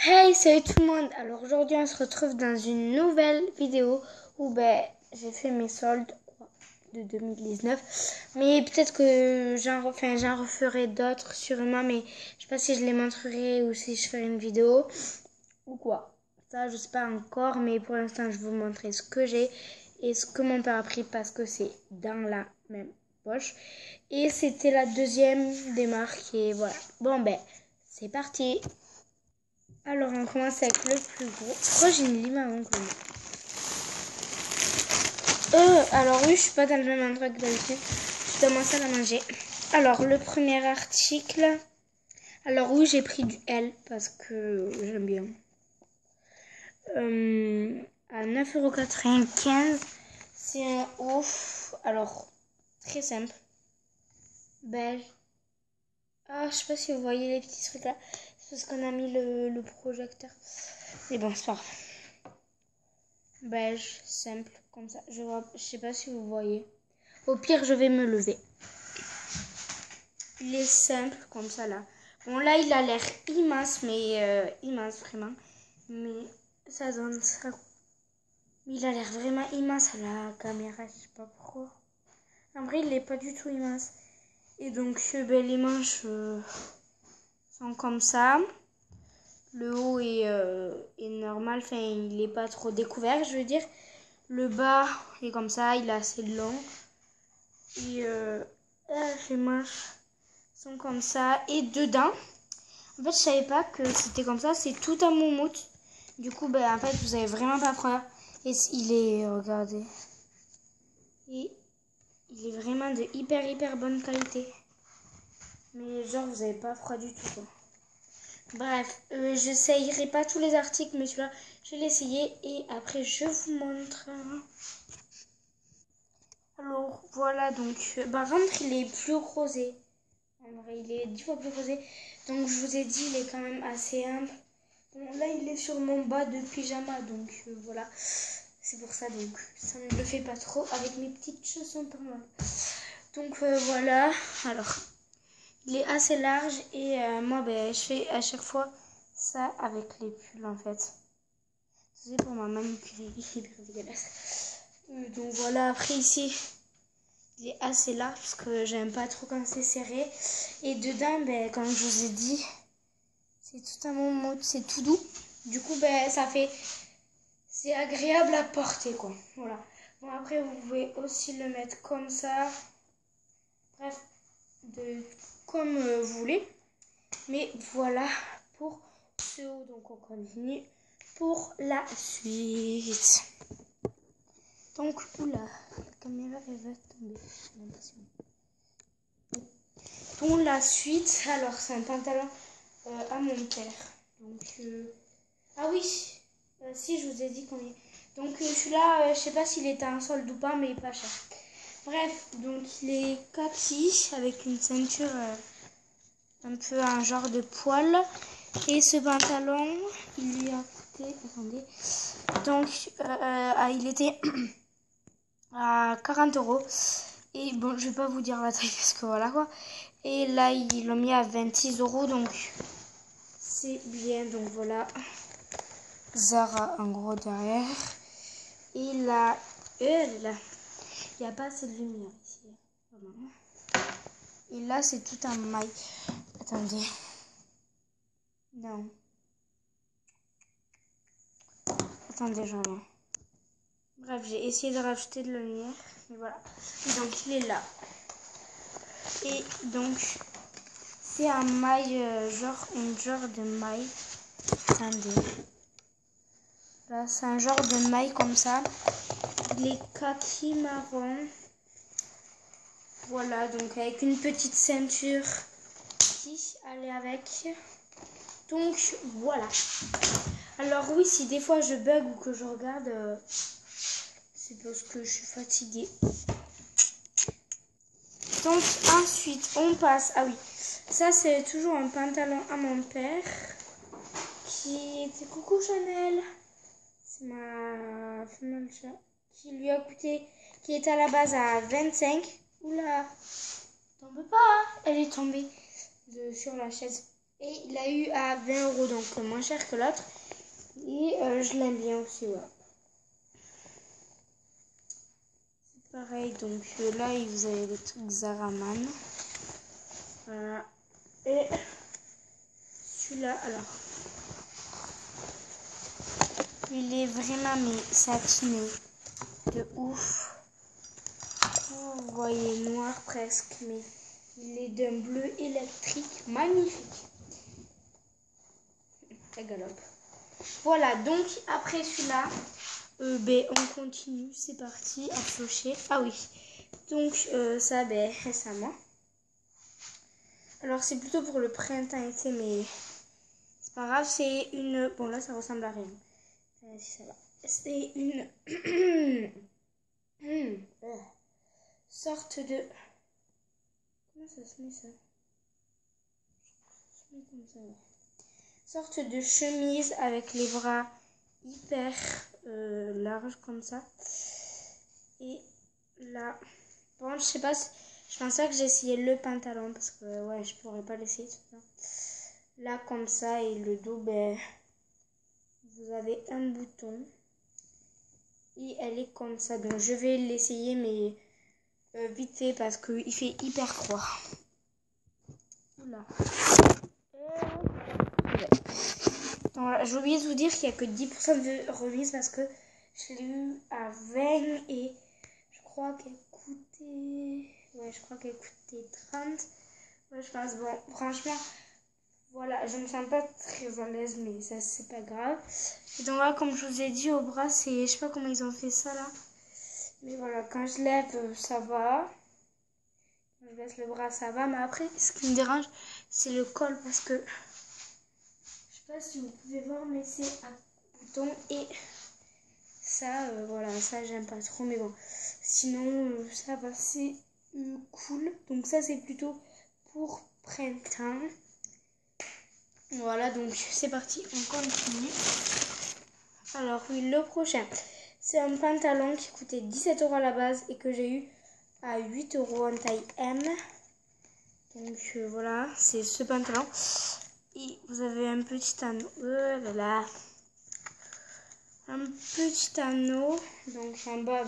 Hey, salut tout le monde. Alors aujourd'hui on se retrouve dans une nouvelle vidéo où j'ai fait mes soldes de 2019. Mais peut-être que j'en referai d'autres sûrement, mais je sais pas si je les montrerai ou si je ferai une vidéo ou quoi. Ça je sais pas encore, mais pour l'instant je vais vous montrer ce que j'ai et ce que mon père a pris parce que c'est dans la même poche. Et c'était la deuxième des marques et voilà. C'est parti. Alors, on commence avec le plus gros. Pourquoi j'ai une lime à mon collier? Alors oui, je suis pas dans le même endroit que d'habitude. Je suis dans ma salle à manger. Alors, le premier article. Alors oui, j'ai pris du L parce que j'aime bien. À 9,95 €. C'est un ouf. Alors, très simple. Beige. Ah, je sais pas si vous voyez les petits trucs là. C'est parce qu'on a mis le projecteur. Mais bon, c'est pas grave. Beige, simple, comme ça. Je sais pas si vous voyez. Au pire, je vais me lever. Il est simple, comme ça, là. Bon, là, il a l'air immense, mais immense, vraiment. Mais ça donne ça. Il a l'air vraiment immense à la caméra, je sais pas pourquoi. En vrai, il n'est pas du tout immense. Et donc, les manches sont comme ça. Le haut est normal, enfin, il n'est pas trop découvert, je veux dire. Le bas est comme ça, il est assez long. Et les manches sont comme ça. Et dedans, en fait, je savais pas que c'était comme ça. C'est tout en moumoute. Du coup, en fait, vous avez vraiment pas froid. Et il est, regardez. Et il est vraiment de hyper bonne qualité. Mais genre, vous avez pas froid du tout, quoi. Bref, j'essayerai pas tous les articles, mais celui-là, je vais l'essayer. Et après, je vous montre. Alors, voilà, donc, par contre, il est plus rosé. En vrai, il est 10 fois plus rosé. Donc, je vous ai dit, il est quand même assez humble. Bon, là, il est sur mon bas de pyjama. Donc, voilà. C'est pour ça. Donc, ça ne le fait pas trop avec mes petites chaussons pas mal. Donc, voilà. Alors, il est assez large. Et moi, je fais à chaque fois ça avec les pulls, en fait. C'est pour ma manicurer. Il est hyper dégueulasse. Donc, voilà. Après, ici... Il est assez large parce que j'aime pas trop quand c'est serré. Et dedans, comme je vous ai dit, c'est tout un mode, c'est tout doux. Du coup, c'est agréable à porter, quoi. Voilà. Bon, après, vous pouvez aussi le mettre comme ça. Bref, comme vous voulez. Mais voilà pour ce haut. Donc, on continue pour la suite. Donc, oula, la caméra, elle va tomber. J'ai l'impression. Pour la suite, alors c'est un pantalon à mon père. Donc, ah oui, si je vous ai dit combien. Donc celui-là, je sais pas s'il était en solde ou pas, mais il est pas cher. Bref, donc il est kaki avec une ceinture un peu un genre de poil. Et ce pantalon, il lui a coûté, attendez, donc il était à 40 €. Et bon, je vais pas vous dire la taille parce que voilà quoi. Et là, ils l'ont mis à 26 €, donc c'est bien. Donc voilà, Zara en gros derrière. Et là, il n'y a pas assez de lumière ici. Voilà. Et là, c'est tout en maille. Attendez. Non. Attendez, j'en ai. Bref, j'ai essayé de rajouter de la lumière. Mais voilà. Donc, il est là. Et donc, c'est un maille, une genre de maille. Attendez. Là, c'est un genre de maille comme ça. Il est kaki marron. Voilà, donc avec une petite ceinture qui allait avec. Donc, voilà. Alors oui, si des fois je bug ou que je regarde, c'est parce que je suis fatiguée. Donc, ensuite, on passe... Ah oui, ça c'est toujours un pantalon à mon père. Qui était coucou Chanel. C'est ma femelle chat. Qui lui a coûté... Qui était à la base à 25. Oula, tombe pas. Elle est tombée sur la chaise. Et il a eu à 20 €, donc moins cher que l'autre. Et je l'aime bien aussi, ouais. C'est pareil, donc là, vous avez les trucs Zaraman. Voilà. Et celui-là, alors. Il est vraiment mais satiné. De ouf. Vous voyez noir presque, mais il est d'un bleu électrique magnifique. Ça galope. Voilà, donc après celui-là, on continue, c'est parti, à piocher. Ah oui, donc ça, récemment. Alors c'est plutôt pour le printemps-été, mais c'est pas grave, c'est une... Bon là ça ressemble à rien. Si ça va. C'est une... sorte de... Comment ça se met ça? Ça se met comme ça, ouais. Sorte de chemise avec les bras hyper larges comme ça. Et là, bon, je sais pas, je pensais que j'essayais le pantalon parce que ouais, je pourrais pas l'essayer tout ça. Là comme ça et le dos, vous avez un bouton et elle est comme ça. Donc je vais l'essayer mais vite fait parce qu'il fait hyper froid. Oula. J'ai oublié de vous dire qu'il n'y a que 10% de remise parce que je l'ai eu à 20 et je crois qu'elle coûtait... Ouais, je crois qu'elle coûtait 30. Ouais, je pense, bon, franchement, voilà, je me sens pas très à l'aise, mais ça, c'est pas grave. Et donc là, comme je vous ai dit, au bras, c'est... Je sais pas comment ils ont fait ça, là. Mais voilà, quand je lève, ça va. Quand je baisse le bras, ça va. Mais après, ce qui me dérange, c'est le col parce que... Je sais pas si vous pouvez voir, mais c'est un bouton et... Ça, voilà, ça j'aime pas trop, mais bon. Sinon, ça va, c'est cool. Donc ça, c'est plutôt pour printemps. Voilà, donc c'est parti, on continue. Alors oui, le prochain, c'est un pantalon qui coûtait 17 € à la base et que j'ai eu à 8 € en taille M. Donc voilà, c'est ce pantalon. Et vous avez un petit anneau. Voilà. Un petit anneau. Donc en bas,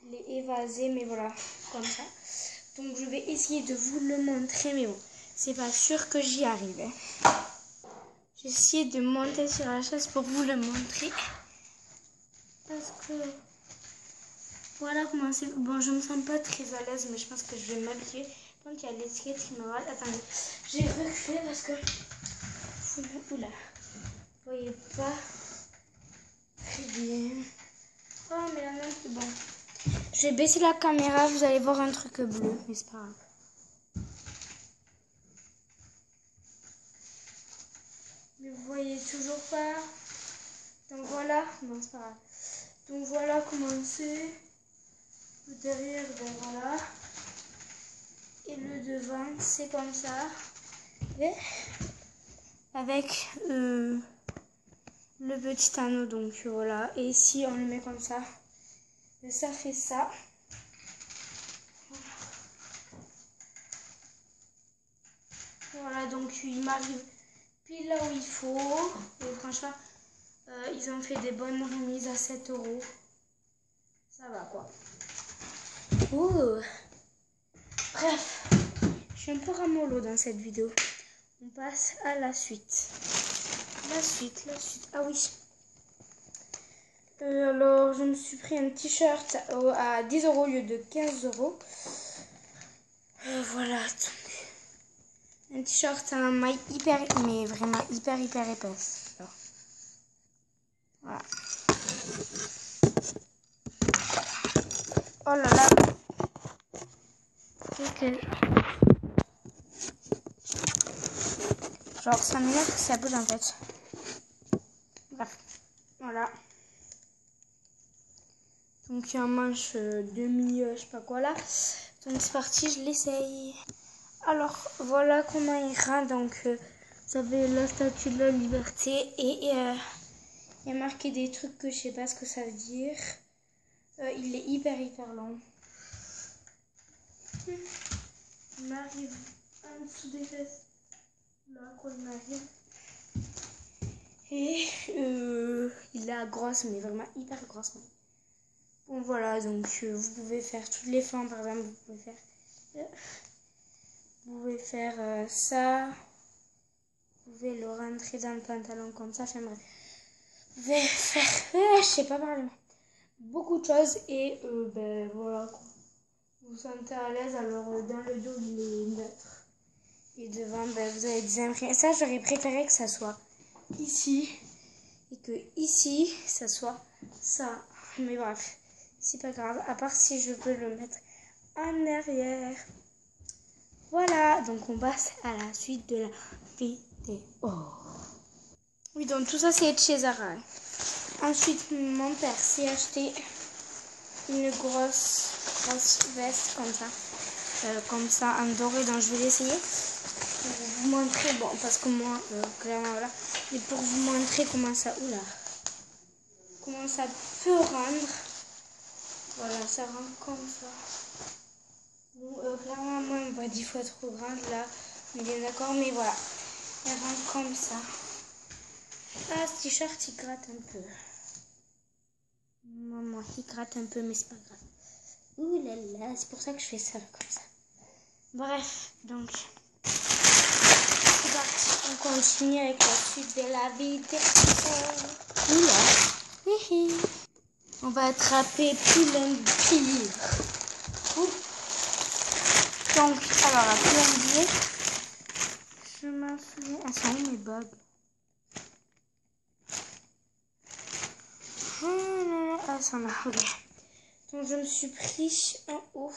il est évasé, mais voilà, comme ça. Donc je vais essayer de vous le montrer, mais bon, c'est pas sûr que j'y arrive. J'ai essayé de monter sur la chaise pour vous le montrer. Parce que voilà comment c'est. Bon, je me sens pas très à l'aise, mais je pense que je vais m'habituer. Donc il y a l'étiquette qui me rate. Attendez, j'ai reculé parce que... Oula, vous voyez pas très bien. Oh, mais là, c'est bon. Je vais baisser la caméra, vous allez voir un truc bleu, mais c'est pas grave. Mais vous voyez toujours pas. Donc voilà, non c'est pas grave. Donc voilà comment c'est. Le derrière, voilà. Et le devant, c'est comme ça. Et avec le petit anneau, donc voilà. Et si on le met comme ça, ça fait ça. Voilà, donc il m'arrive pile là où il faut. Et franchement, ils ont fait des bonnes remises à 7 €. Ça va quoi. Ouh. Bref, je suis un peu ramollo dans cette vidéo. On passe à la suite. La suite. Ah oui. Alors, je me suis pris un t-shirt à 10 € au lieu de 15 €. Voilà. Donc, un t-shirt à maille hyper, mais vraiment hyper épaisse. Alors, voilà. Oh là là. Genre, ça m'énerve que ça bouge en fait. Bref. Voilà. Donc, il y a un manche demi, je sais pas quoi là. Donc, c'est parti, je l'essaye. Alors, voilà comment il rend. Donc, vous avez la statue de la liberté et il y a marqué des trucs que je sais pas ce que ça veut dire. Il est hyper long. Il m'arrive en dessous des fesses. Là, quoi, il m'arrive. Et il a grosse, mais vraiment hyper grosse. Bon, voilà, donc vous pouvez faire toutes les formes, par exemple, vous pouvez faire ça. Vous pouvez le rentrer dans le pantalon comme ça. Enfin bref. Vous pouvez faire, je sais pas parler, beaucoup de choses. Et ben voilà quoi. Vous vous sentez à l'aise, alors dans le dos, il est neutre. Et devant, ben, vous avez des imprimantes. Ça, j'aurais préféré que ça soit ici. Et que ici, ça soit ça. Mais bref, c'est pas grave. À part si je peux le mettre en arrière. Voilà, donc on passe à la suite de la vidéo. Oui, donc tout ça, c'est de chez Zara. Ensuite, mon père s'est acheté une grosse veste comme ça en doré, donc je vais l'essayer pour vous montrer, bon parce que moi clairement voilà, mais pour vous montrer comment ça peut rendre, voilà, ça rend comme ça. Bon, clairement moi elle me voit 10 fois trop grande là, on est bien d'accord, mais voilà, elle rend comme ça. Ah, ce t-shirt il gratte un peu, maman il gratte un peu, mais c'est pas grave. Ouh là là, c'est pour ça que je fais ça comme ça. Bref, donc c'est parti. On continue avec la suite de la vidéo. Oula. On va attraper plein de pieds. Donc, alors, à plein de pieds. Je m'en souviens. Ah, c'est où mes bugs? Ah, ça m'a. Ok. Donc, je me suis pris un haut.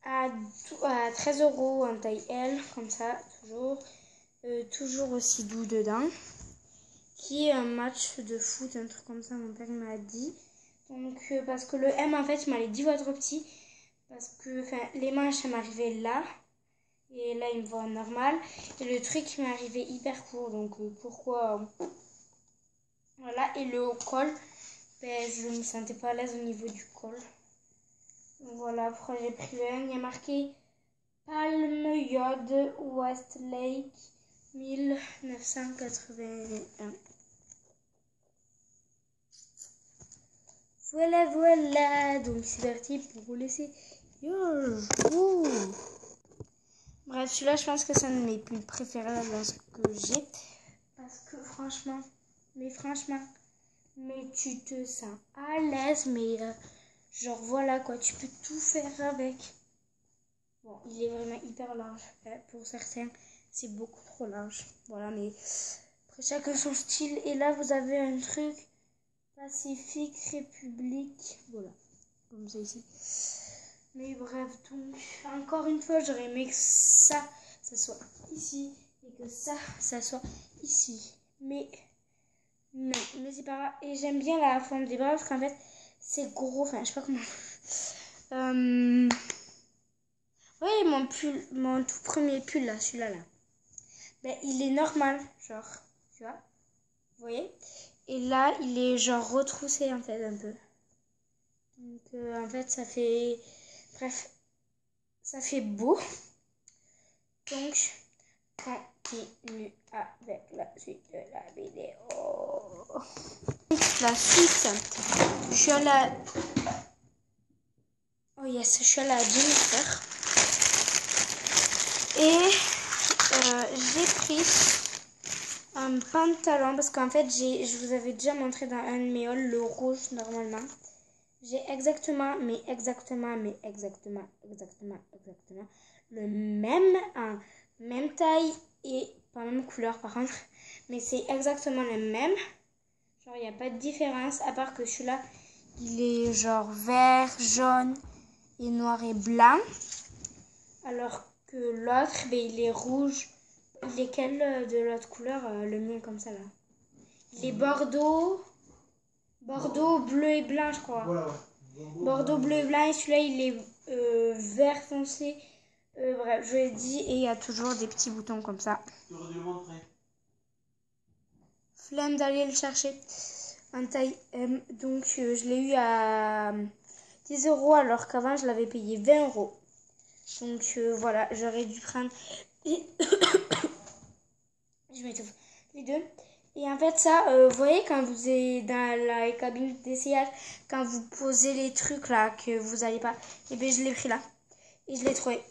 À 13 € en taille L, comme ça, toujours. Toujours aussi doux dedans. Qui est un match de foot, un truc comme ça, mon père m'a dit. Donc, parce que le M, en fait, il m'allait 10 fois trop petit. Parce que les manches, ça m'arrivait là. Et là, il me voit normal. Et le truc, il m'est arrivé hyper court. Donc, pourquoi voilà. Et le col, ben, je ne me sentais pas à l'aise au niveau du col. Donc, voilà pourquoi j'ai pris le M. Il y a marqué Palm Yod Westlake 1981. Voilà, donc c'est parti pour vous laisser. Bref, celui-là, je pense que c'est un de mes plus préférés dans ce que j'ai. Parce que franchement, mais tu te sens à l'aise, mais genre voilà quoi, tu peux tout faire avec. Bon, il est vraiment hyper large. Pour certains, c'est beaucoup trop large. Voilà, mais après chacun son style. Et là, vous avez un truc Pacifique, République. Voilà, comme ça ici. Mais bref, donc, encore une fois, j'aurais aimé que ça soit ici et que ça soit ici. Mais c'est pas grave. Et j'aime bien la forme des bras parce qu'en fait, c'est gros. Enfin, je sais pas comment. Oui, mon tout premier pull là, celui-là là. Ben, il est normal, genre, tu vois. Vous voyez? Et là, il est genre retroussé en fait un peu. Donc, en fait, ça fait. Bref, ça fait beau. Donc, continue avec la suite de la vidéo. La suite, je suis à la... Oh yes, je suis à la demi-heure. Et j'ai pris un pantalon parce qu'en fait, je vous avais déjà montré dans un de mes hauls le rouge normalement. J'ai exactement le même taille et pas même couleur par contre, mais c'est exactement le même. Genre il n'y a pas de différence à part que celui-là il est genre vert, jaune et noir et blanc, alors que l'autre ben, il est rouge. Il est quel de l'autre couleur? Le mien comme ça là. Il est bordeaux, bleu et blanc je crois. Voilà. Bordeaux, bleu et blanc et celui-là il est vert foncé. Bref, je l'ai dit et il y a toujours des petits boutons comme ça. J'aurais dû le montrer. Flemme d'aller le chercher en taille M. Donc je l'ai eu à 10 € alors qu'avant je l'avais payé 20 €. Donc voilà, j'aurais dû prendre les... je m'étouffe. Les deux. Et en fait ça, vous voyez quand vous êtes dans la cabine d'essayage, quand vous posez les trucs là que vous n'allez pas, et bien je l'ai pris là. Et je l'ai trouvé.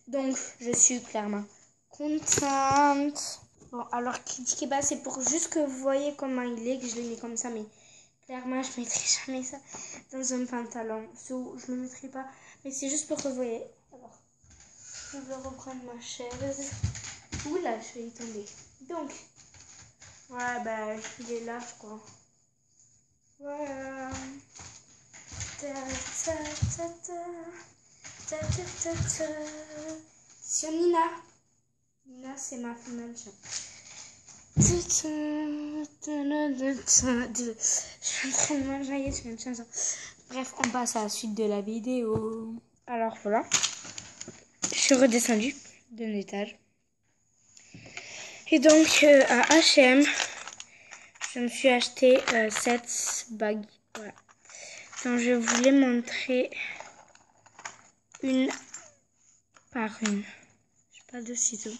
Donc je suis clairement contente. Bon, alors critiquez pas, c'est pour juste que vous voyez comment il est, que je l'ai mis comme ça, mais clairement je mettrai jamais ça dans un pantalon. Je le mettrai pas, mais c'est juste pour que vous voyez. Alors, je vais reprendre ma chaise. Oula, je vais y tomber. Donc, voilà, bah, il est là, je crois. Voilà. Ta, ta, ta, ta. Ta, ta, ta, ta. Sur Nina. Nina, c'est ma femelle chat. Je suis en train de m'enjailler sur une chanson. Bref, on passe à la suite de la vidéo. Alors voilà. Je suis redescendue d'un étage. Et donc, à H&M, je me suis acheté cette bague. Voilà. Donc, je voulais montrer une par une. Je pas de ciseaux.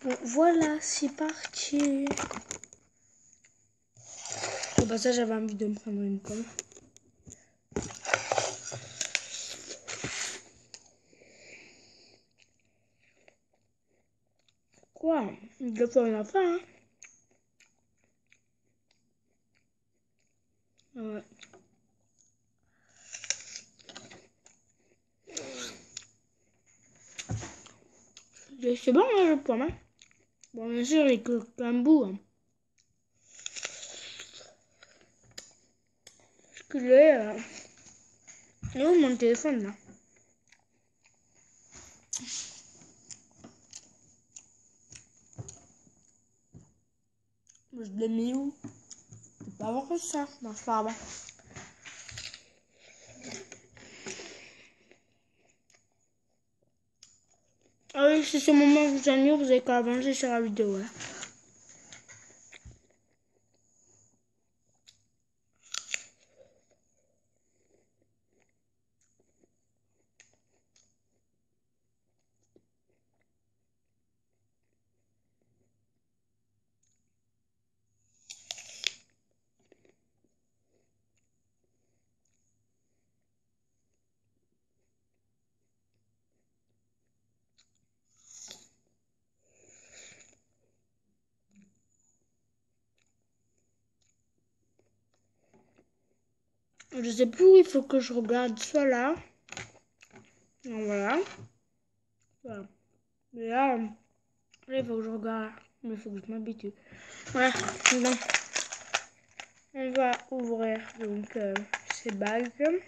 Bon, voilà, c'est parti. Au passage, j'avais envie de me prendre une pomme. Quoi? Il doit faire une fin, hein? Ouais. C'est bon, hein, le pomme, hein? Bon, bien sûr, il est qu'un bout. Hein. Parce que là, oh, mon téléphone, là. Je l'ai mis où? Je peux pas avoir que ça. Non, c'est pas grave. Ah oui, si ce moment vous ennuie, vous avez qu'à avancer sur la vidéo. Ouais. Je sais plus où il faut que je regarde, soit là. Donc, voilà. Voilà. Mais là, il faut que je regarde. Mais il faut que je m'habitue. Voilà. Donc, on va ouvrir donc ces bagues.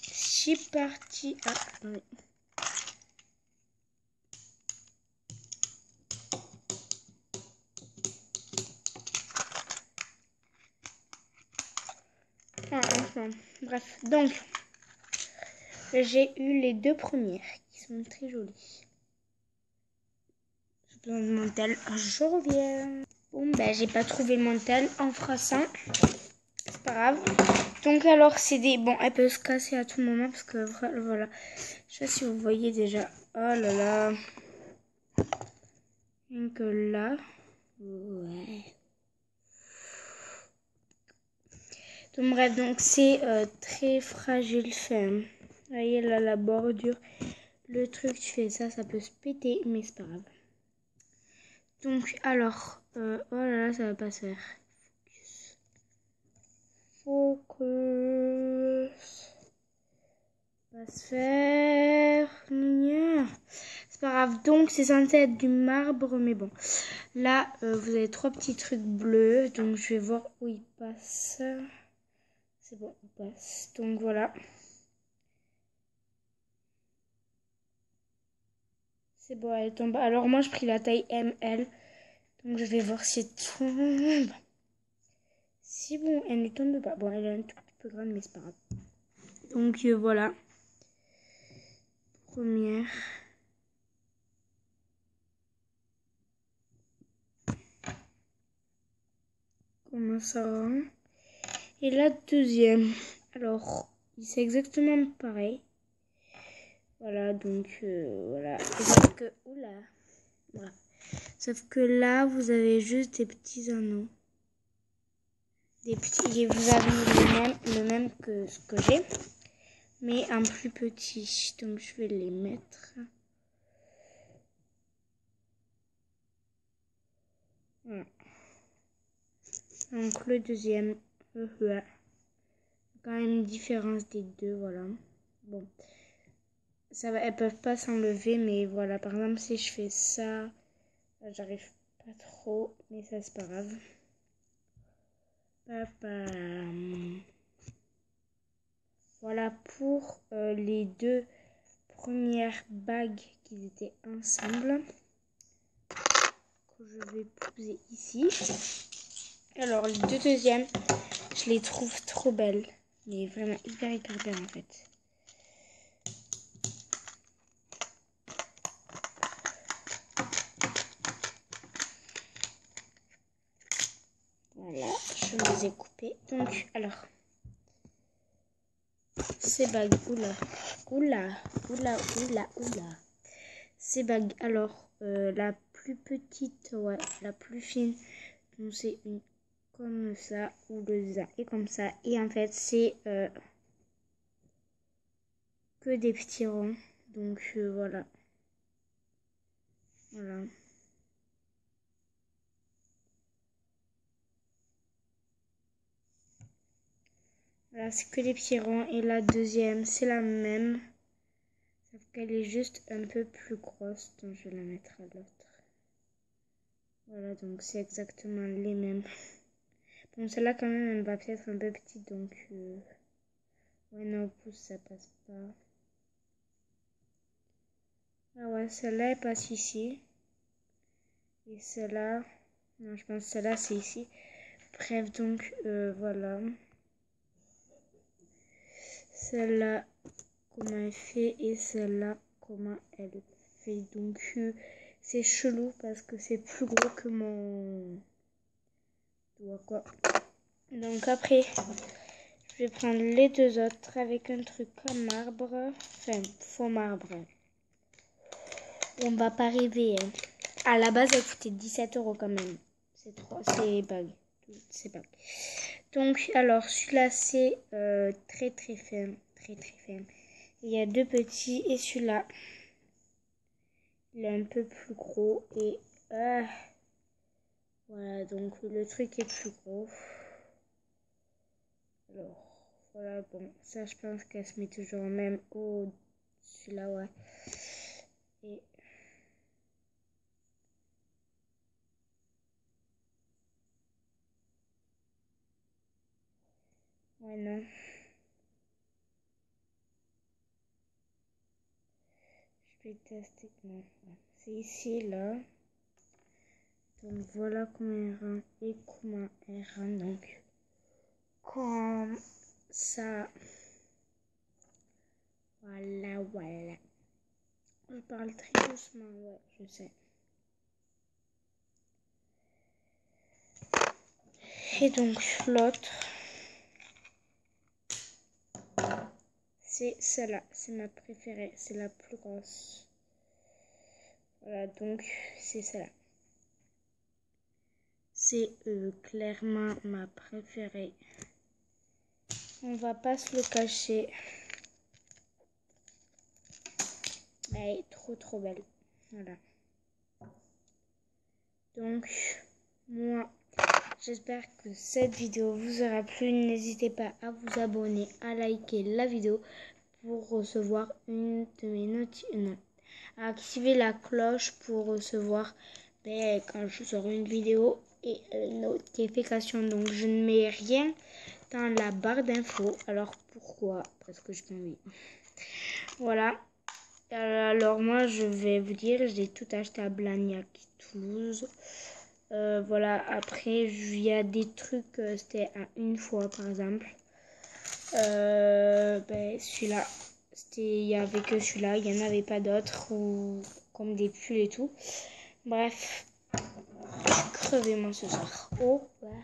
C'est parti. Ah, oui. Ah, enfin. Bref, donc, j'ai eu les deux premières qui sont très jolies. J'ai besoin de mon tel. Je reviens. Bon, ben, j'ai pas trouvé mon tel en froissant. C'est pas grave. Donc, alors, c'est des. Bon, elle peut se casser à tout moment parce que voilà. Je sais pas si vous voyez déjà. Oh là là. Rien que là. Ouais. Donc, bref, donc c'est très fragile fait. Vous voyez là, la bordure. Le truc, tu fais ça, ça peut se péter, mais c'est pas grave. Donc, alors, oh là là, ça va pas se faire. Focus. Va se faire. C'est pas grave. Donc, c'est censé être du marbre, mais bon. Là, vous avez trois petits trucs bleus. Donc, je vais voir où ils passent. C'est bon, il passe. Donc, voilà. C'est bon, elle tombe. Alors, moi, je pris la taille ML. Donc, je vais voir si elle tombe. Si bon, elle ne tombe pas. Bon, elle est un tout petit peu grande, mais c'est pas grave. Donc, voilà. Première. Comment ça va? Et la deuxième. Alors, c'est exactement pareil. Voilà, donc voilà. Sauf que, oula, voilà. Sauf que là, vous avez juste des petits anneaux. Des petits, et vous avez le même que ce que j'ai, mais en plus petit. Donc je vais les mettre. Voilà. Donc le deuxième, voilà. Quand même une différence des deux, voilà. Bon, ça va, elles peuvent pas s'enlever, mais voilà. Par exemple, si je fais ça, j'arrive pas trop, mais ça c'est pas grave. Voilà pour les deux premières bagues qui étaient ensemble, que je vais poser ici. Alors les deux deuxièmes, je les trouve trop belles, mais vraiment hyper belles en fait. Voilà, je les ai coupées. Donc alors, ces bagues, oula. Ces bagues, alors la plus petite, ouais, la plus fine, donc c'est une comme ça, ou le design est comme ça, et en fait c'est que des petits ronds, donc voilà. Voilà, c'est que des petits ronds, et la deuxième c'est la même, sauf qu'elle est juste un peu plus grosse, donc je vais la mettre à l'autre. Voilà, donc c'est exactement les mêmes. Bon, celle-là quand même elle va peut-être un peu petite, donc ouais, non, au pouce ça passe pas. Ah ouais, celle-là elle passe ici, et celle-là, non, je pense que celle-là c'est ici. Bref, donc voilà. Celle-là comment elle fait, et celle-là comment elle fait. Donc c'est chelou parce que c'est plus gros que mon doigt, quoi. Donc après je vais prendre les deux autres avec un truc comme marbre, enfin faux marbre. On va pas rêver, hein. À la base elle coûtait 17 € quand même. C'est bagues. C'est bagues. Donc alors celui-là c'est très fin. Il y a deux petits, et celui-là il est un peu plus gros, et voilà, donc le truc est plus gros. Alors voilà, bon, ça je pense qu'elle se met toujours même au celui-là, ouais. Et ouais, non, je vais tester. Non, c'est ici là. Donc voilà comment elle rend et comment elle rend. Donc comme ça, voilà. Je parle très doucement, ouais, je sais. Et donc l'autre, c'est celle-là, c'est ma préférée, c'est la plus grosse. Voilà, donc c'est celle-là. C'est clairement ma préférée. On va pas se le cacher. Elle est trop belle. Voilà. Donc, moi, j'espère que cette vidéo vous aura plu. N'hésitez pas à vous abonner, à liker la vidéo pour recevoir une de mes notifications. À activer la cloche pour recevoir quand je sors une vidéo et notification. Donc, je ne mets rien dans la barre d'infos. Alors, pourquoi? Parce que je m'en vais. Voilà. Alors moi je vais vous dire, j'ai tout acheté à Blagnac, Toulouse. Voilà, après il y a des trucs, c'était à une fois par exemple. Celui-là, il y avait que celui-là, il n'y en avait pas d'autres, ou comme des pulls et tout. Bref, je suis crevée moi ce soir. Oh, ouais.